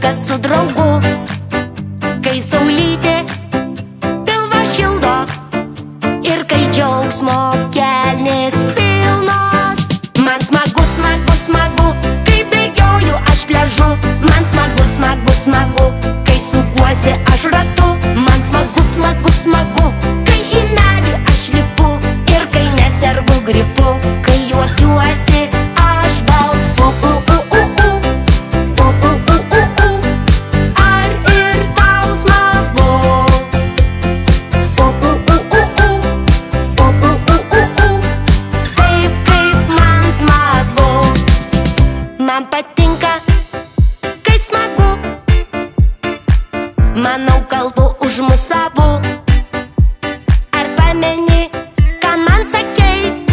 laiką su draugu, kai saulytė pilvą šildo ir kai džiaugsmo kelnės pilnos. Man smagu, smagu, smagu, kai bėgioju aš pliažu. Man smagu, smagu, smagu, kai sukuosi aš ratu. Man smagu, smagu, smagu, kai į medį aš lipu ir kai nesergu gripu, kai juokiuosi aš balsu. Ar ir tau smagu? Taip, kaip man smagu. Man patinka, kai smagu. Manau, kalbu už mus abu. Ar pameni, ką man sakei?